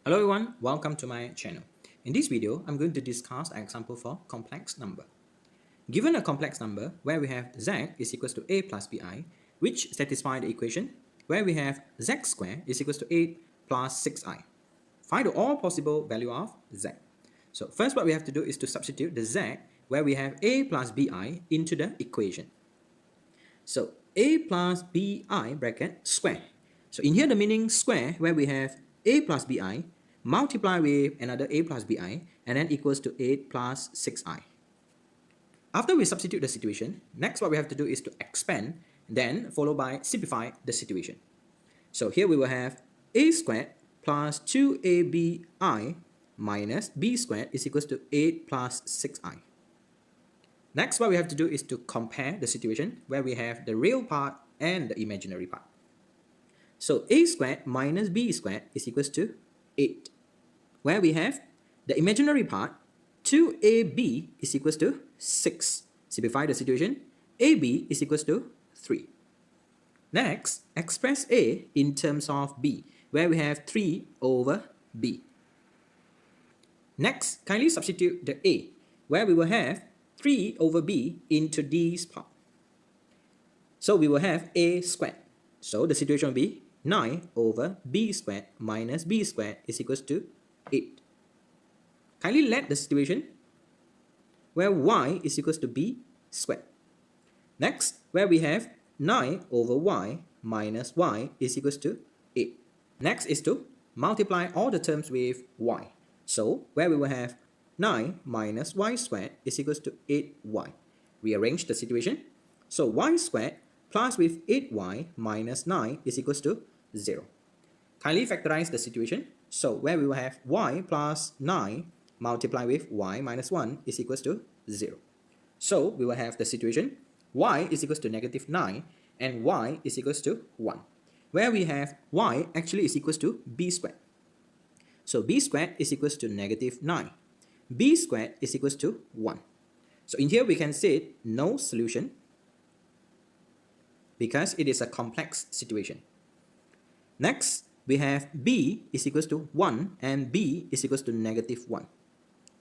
Hello everyone, welcome to my channel. In this video, I'm going to discuss an example for complex number. Given a complex number where we have z is equals to a plus bi, which satisfy the equation where we have z squared is equals to 8 plus 6i. Find all possible value of z. So first what we have to do is to substitute the z where we have a plus bi into the equation. So a plus bi bracket square. So in here the meaning square where we have a plus bi multiply with another a plus bi and then equals to 8 plus 6i. After we substitute the situation, next what we have to do is to expand, then followed by simplify the situation. So here we will have a squared plus 2abi minus b squared is equals to 8 plus 6i. Next, what we have to do is to compare the situation where we have the real part and the imaginary part. So a squared minus b squared is equals to 8. Where we have the imaginary part, 2ab is equals to 6. Simplify the situation, ab is equals to 3. Next, express a in terms of b, where we have 3 over b. Next, kindly substitute the a, where we will have 3 over b into this part. So we will have a squared. So the situation will be 9 over b squared minus b squared is equals to 8. Kindly let the situation where y is equals to b squared. Next, where we have 9 over y minus y is equals to 8. Next is to multiply all the terms with y. So where we will have 9 minus y squared is equals to 8y. Rearrange the situation. So y squared plus with 8y minus 9 is equals to 0. Kindly factorize the situation. So where we will have y plus 9 multiply with y minus 1 is equals to 0. So we will have the situation y is equals to negative 9 and y is equals to 1. Where we have y actually is equals to b squared. So b squared is equals to negative 9. B squared is equals to 1. So in here we can say no solution because it is a complex situation. Next, we have b is equals to 1 and b is equals to negative 1.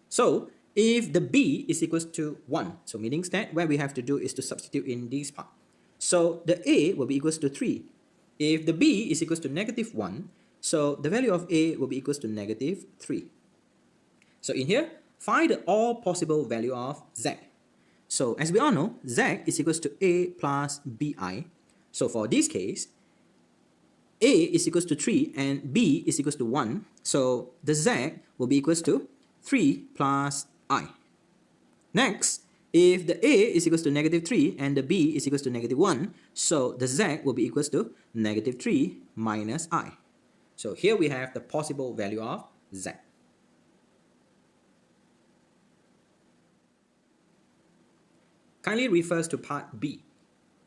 So if the b is equals to 1, so meaning that where we have to do is to substitute in this part. So the a will be equals to 3. If the b is equals to negative 1, so the value of a will be equals to negative 3. So in here, find the all possible value of z. So as we all know, z is equals to a plus bi. So for this case, a is equals to 3 and b is equals to 1. So the z will be equals to 3 plus I. Next, if the a is equals to negative 3 and the b is equals to negative 1, so the z will be equals to negative 3 minus I. So here we have the possible value of z. Kindly refers to part B.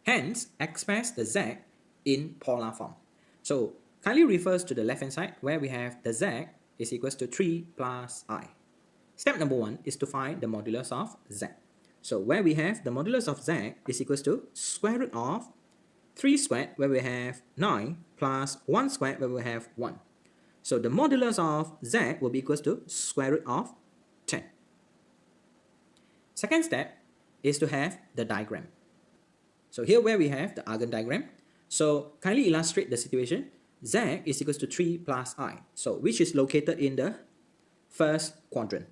Hence, express the z in polar form. So, kindly refers to the left hand side where we have the z is equals to 3 plus I. Step number 1 is to find the modulus of z. So, where we have the modulus of z is equals to square root of 3 squared where we have 9 plus 1 squared where we have 1. So, the modulus of z will be equals to square root of 10. Second step is to have the diagram. So here where we have the Argand diagram. So kindly illustrate the situation. Z is equals to 3 plus I. So which is located in the first quadrant.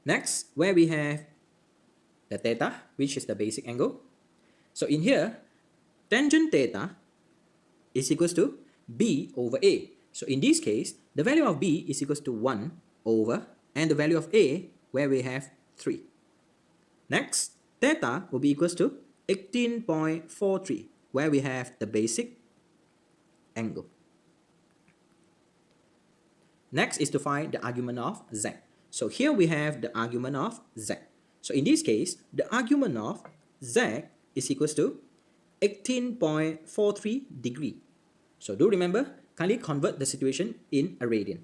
Next, where we have the theta, which is the basic angle. So in here, tangent theta is equals to b over a. So in this case, the value of b is equals to 1 over, and the value of a where we have 3. Next, theta will be equals to 18.43, where we have the basic angle. Next is to find the argument of z. So here we have the argument of z. So in this case, the argument of z is equals to 18.43 degree. So do remember, kindly convert the situation in a radian.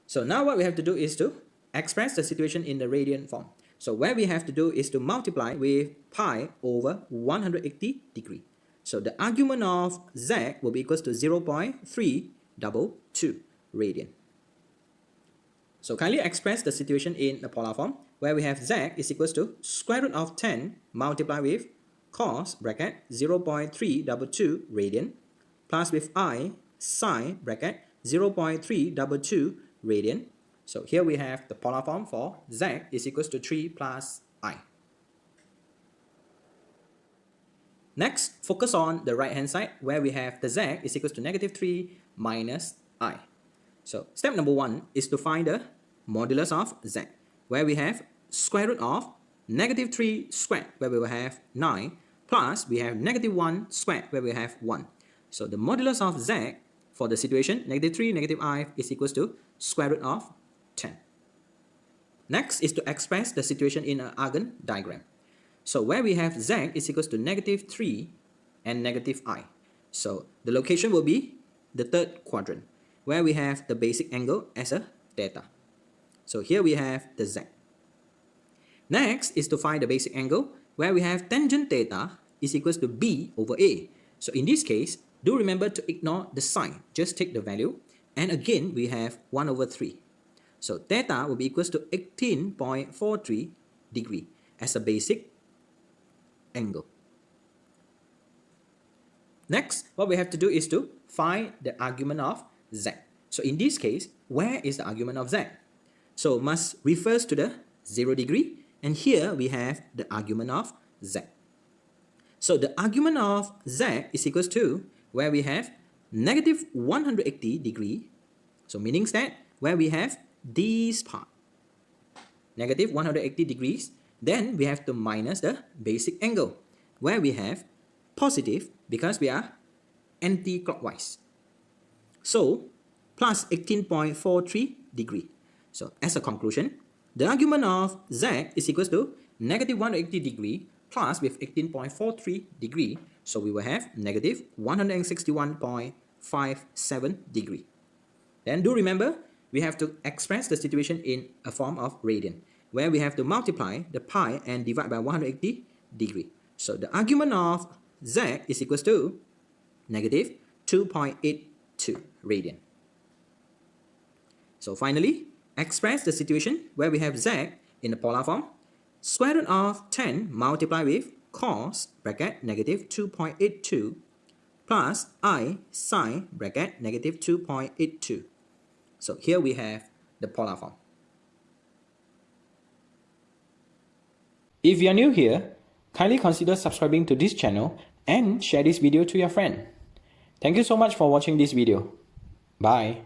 So now what we have to do is to express the situation in the radian form. So where we have to do is to multiply with pi over 180 degree. So the argument of z will be equals to 0.3 radian. So kindly express the situation in the polar form where we have z is equals to square root of 10 multiplied with cos bracket 0.322 radian plus with I sine bracket 0.322 radian. So here we have the polar form for z is equals to 3 plus I. Next, focus on the right hand side where we have the z is equals to negative 3 minus I. So step number 1 is to find the modulus of z, where we have square root of negative 3 squared, where we will have 9, plus we have negative 1 squared, where we have 1. So the modulus of z for the situation negative 3 negative I is equals to square root of 10. Next is to express the situation in an Argand diagram. So where we have z is equals to negative 3 and negative I. So the location will be the third quadrant, where we have the basic angle as a theta. So here we have the z. Next is to find the basic angle where we have tangent theta is equals to b over a. So in this case, do remember to ignore the sign. Just take the value. And again, we have 1 over 3. So theta will be equals to 18.43 degree as a basic angle. Next, what we have to do is to find the argument of z. So in this case, where is the argument of z? So must refers to the 0 degree, and here we have the argument of z. So the argument of z is equals to where we have negative 180 degree. So meaning that where we have this part, negative 180 degrees, then we have to minus the basic angle, where we have positive because we are anti-clockwise. So plus 18.43 degree. So as a conclusion, the argument of z is equals to negative 180 degree plus with 18.43 degree. So we will have negative 161.57 degree. Then do remember, we have to express the situation in a form of radian, where we have to multiply the pi and divide by 180 degree. So the argument of z is equals to negative 2.82 radian. So finally, express the situation where we have z in the polar form, square root of 10 multiplied with cos bracket negative 2.82 plus I sine bracket negative 2.82. So here we have the polar form. If you are new here, kindly consider subscribing to this channel and share this video to your friend. Thank you so much for watching this video. Bye.